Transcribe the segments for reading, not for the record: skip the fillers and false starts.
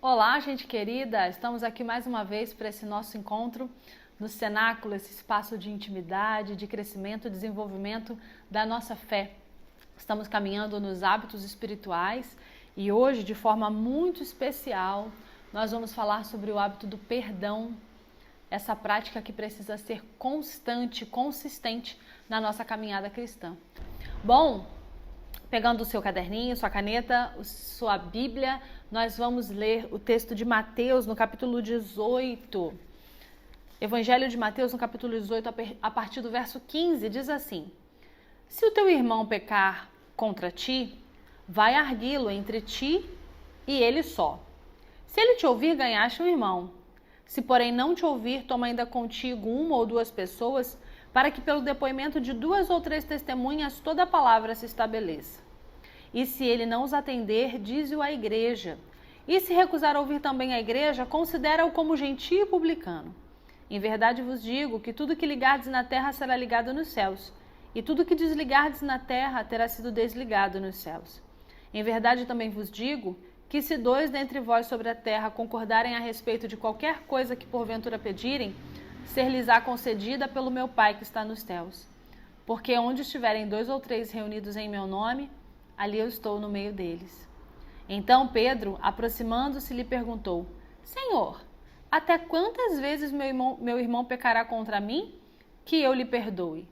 Olá, gente querida! Estamos aqui mais uma vez para esse nosso encontro no cenáculo, esse espaço de intimidade, de crescimento e desenvolvimento da nossa fé. Estamos caminhando nos hábitos espirituais e hoje, de forma muito especial, nós vamos falar sobre o hábito do perdão, essa prática que precisa ser constante, consistente na nossa caminhada cristã. Bom, pegando o seu caderninho, sua caneta, sua Bíblia, nós vamos ler o texto de Mateus no capítulo 18. Evangelho de Mateus no capítulo 18, a partir do verso 15, diz assim: Se o teu irmão pecar contra ti, vai arguí-lo entre ti e ele só. Se ele te ouvir, ganhaste um irmão. Se, porém, não te ouvir, toma ainda contigo uma ou duas pessoas, para que pelo depoimento de 2 ou 3 testemunhas toda a palavra se estabeleça. E se ele não os atender, dize-o à igreja. E se recusar ouvir também a igreja, considera-o como gentio e publicano. Em verdade vos digo que tudo que ligardes na terra será ligado nos céus, e tudo que desligardes na terra terá sido desligado nos céus. Em verdade também vos digo que se 2 dentre vós sobre a terra concordarem a respeito de qualquer coisa que porventura pedirem, ser-lhes-á concedida pelo meu Pai que está nos céus. Porque onde estiverem 2 ou 3 reunidos em meu nome, ali eu estou no meio deles. Então Pedro, aproximando-se, lhe perguntou: Senhor, até quantas vezes meu irmão pecará contra mim, que eu lhe perdoe?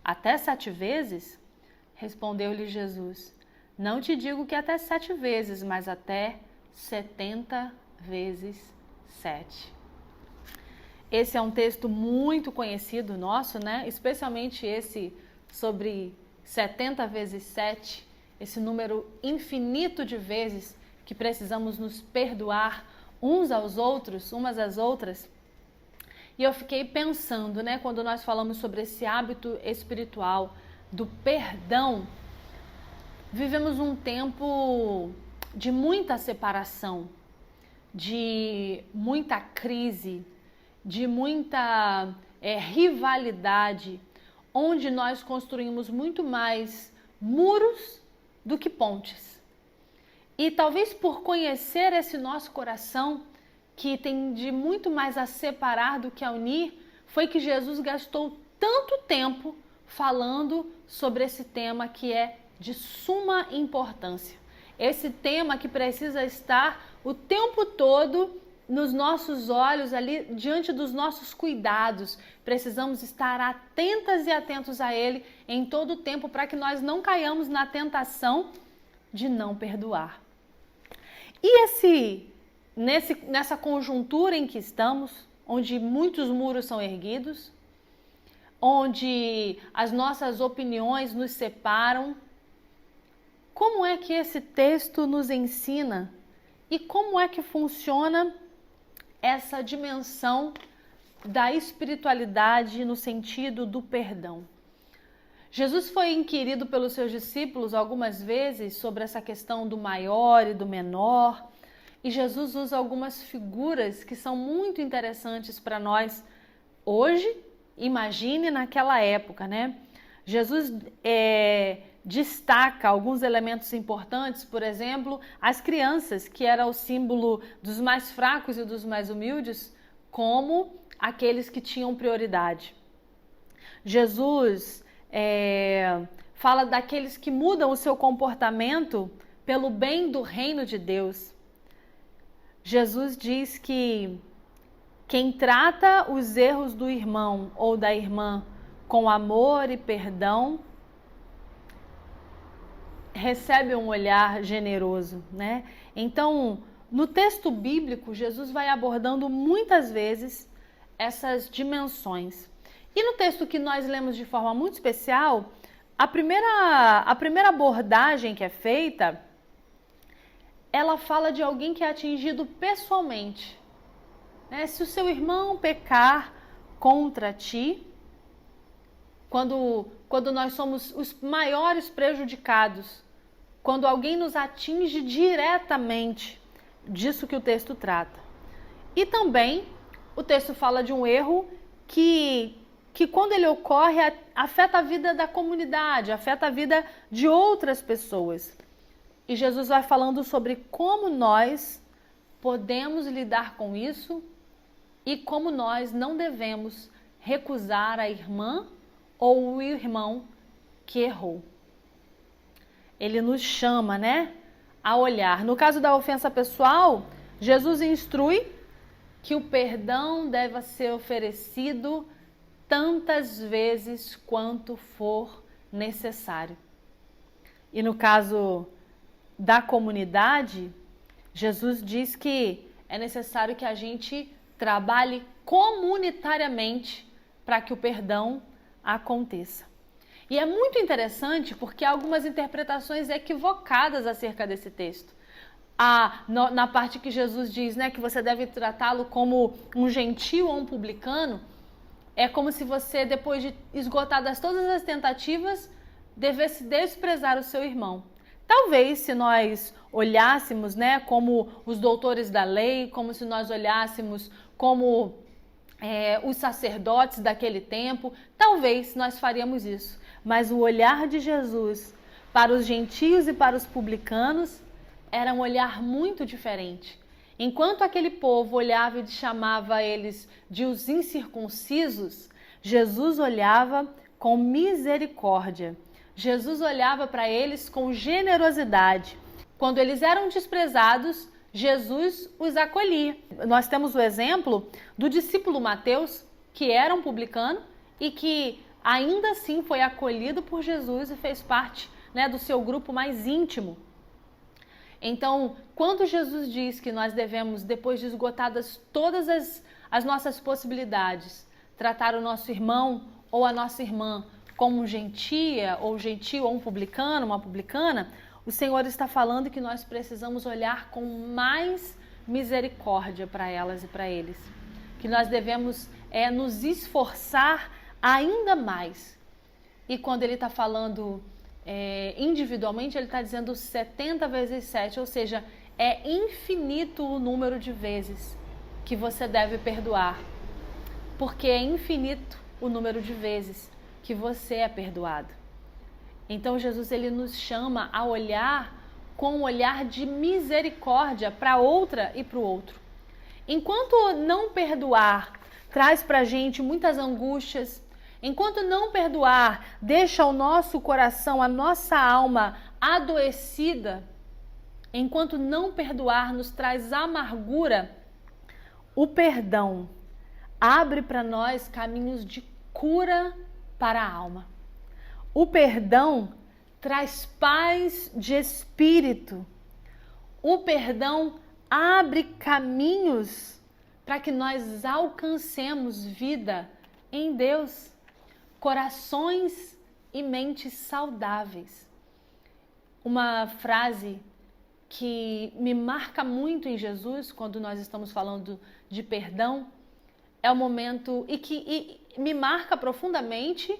Até 7 vezes? Respondeu-lhe Jesus: Não te digo que até 7 vezes, mas até 70 vezes 7. Esse é um texto muito conhecido nosso, né? Especialmente esse sobre 70 vezes 7, esse número infinito de vezes que precisamos nos perdoar uns aos outros, umas às outras. E eu fiquei pensando, né, quando nós falamos sobre esse hábito espiritual do perdão, vivemos um tempo de muita separação, de muita crise, de muita rivalidade, onde nós construímos muito mais muros do que pontes. E talvez por conhecer esse nosso coração, que tem de muito mais a separar do que a unir, foi que Jesus gastou tanto tempo falando sobre esse tema que é de suma importância. Esse tema que precisa estar o tempo todo nos nossos olhos, ali diante dos nossos cuidados. Precisamos estar atentas e atentos a ele em todo o tempo para que nós não caiamos na tentação de não perdoar. E nessa conjuntura em que estamos, onde muitos muros são erguidos, onde as nossas opiniões nos separam, como é que esse texto nos ensina e como é que funciona essa dimensão da espiritualidade no sentido do perdão? Jesus foi inquirido pelos seus discípulos algumas vezes sobre essa questão do maior e do menor, e Jesus usa algumas figuras que são muito interessantes para nós hoje, imagine naquela época, né? Jesus destaca alguns elementos importantes, por exemplo, as crianças, que era o símbolo dos mais fracos e dos mais humildes, como aqueles que tinham prioridade. Jesus fala daqueles que mudam o seu comportamento pelo bem do reino de Deus. Jesus diz que quem trata os erros do irmão ou da irmã com amor e perdão recebe um olhar generoso, né? Então, no texto bíblico, Jesus vai abordando muitas vezes essas dimensões. E no texto que nós lemos de forma muito especial, a primeira abordagem que é feita, ela fala de alguém que é atingido pessoalmente. Se o seu irmão pecar contra ti, quando nós somos os maiores prejudicados, quando alguém nos atinge diretamente, disso que o texto trata. E também o texto fala de um erro que quando ele ocorre afeta a vida da comunidade, afeta a vida de outras pessoas. E Jesus vai falando sobre como nós podemos lidar com isso e como nós não devemos recusar a irmã ou o irmão que errou. Ele nos chama, a olhar. No caso da ofensa pessoal, Jesus instrui que o perdão deve ser oferecido tantas vezes quanto for necessário. E no caso da comunidade, Jesus diz que é necessário que a gente trabalhe comunitariamente para que o perdão aconteça. E é muito interessante porque há algumas interpretações equivocadas acerca desse texto. Na parte que Jesus diz, que você deve tratá-lo como um gentio ou um publicano, é como se você, depois de esgotadas todas as tentativas, devesse desprezar o seu irmão. Talvez, se nós olhássemos, como os doutores da lei, como se nós olhássemos como os sacerdotes daquele tempo, talvez nós faríamos isso. Mas o olhar de Jesus para os gentios e para os publicanos era um olhar muito diferente. Enquanto aquele povo olhava e chamava eles de os incircuncisos, Jesus olhava com misericórdia. Jesus olhava para eles com generosidade. Quando eles eram desprezados, Jesus os acolhia. Nós temos o exemplo do discípulo Mateus, que era um publicano e que ainda assim foi acolhido por Jesus e fez parte, do seu grupo mais íntimo. Então, quando Jesus diz que nós devemos, depois de esgotadas todas as nossas possibilidades, tratar o nosso irmão ou a nossa irmã como um gentia ou gentil ou um publicano, uma publicana, o Senhor está falando que nós precisamos olhar com mais misericórdia para elas e para eles. Que nós devemos nos esforçar ainda mais. E quando ele está falando individualmente, ele está dizendo 70 vezes 7, ou seja, é infinito o número de vezes que você deve perdoar. Porque é infinito o número de vezes que você é perdoado. Então Jesus ele nos chama a olhar com um olhar de misericórdia para outra e para o outro. Enquanto não perdoar traz para a gente muitas angústias, enquanto não perdoar deixa o nosso coração, a nossa alma adoecida, enquanto não perdoar nos traz amargura, o perdão abre para nós caminhos de cura para a alma. O perdão traz paz de espírito. O perdão abre caminhos para que nós alcancemos vida em Deus, corações e mentes saudáveis. Uma frase que me marca muito em Jesus, quando nós estamos falando de perdão, é o momento e que me marca profundamente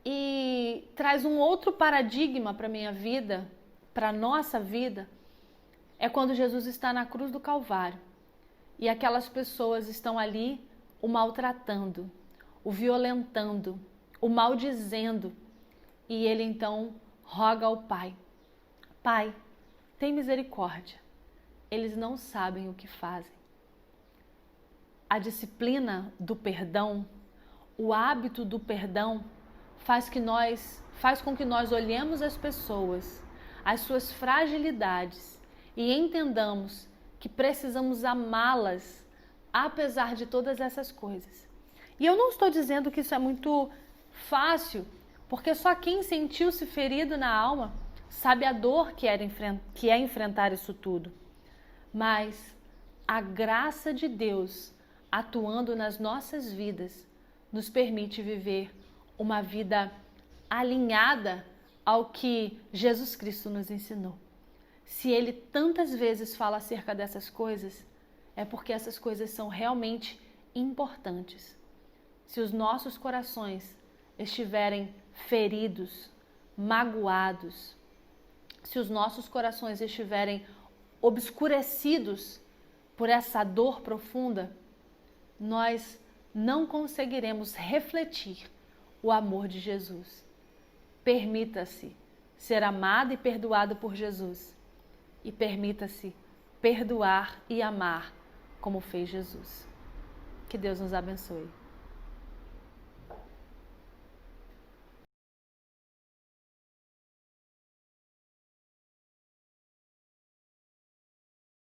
e traz um outro paradigma para a minha vida, para a nossa vida, é quando Jesus está na cruz do Calvário e aquelas pessoas estão ali o maltratando, o violentando, o maldizendo, e ele então roga ao Pai: Pai, tem misericórdia, eles não sabem o que fazem. A disciplina do perdão, o hábito do perdão faz com que nós olhemos as pessoas, as suas fragilidades e entendamos que precisamos amá-las apesar de todas essas coisas. E eu não estou dizendo que isso é muito fácil, porque só quem sentiu-se ferido na alma sabe a dor que é enfrentar isso tudo. Mas a graça de Deus atuando nas nossas vidas nos permite viver uma vida alinhada ao que Jesus Cristo nos ensinou. Se ele tantas vezes fala acerca dessas coisas, é porque essas coisas são realmente importantes. Se os nossos corações estiverem feridos, magoados, se os nossos corações estiverem obscurecidos por essa dor profunda, nós não conseguiremos refletir o amor de Jesus. Permita-se ser amado e perdoado por Jesus e permita-se perdoar e amar como fez Jesus. Que Deus nos abençoe.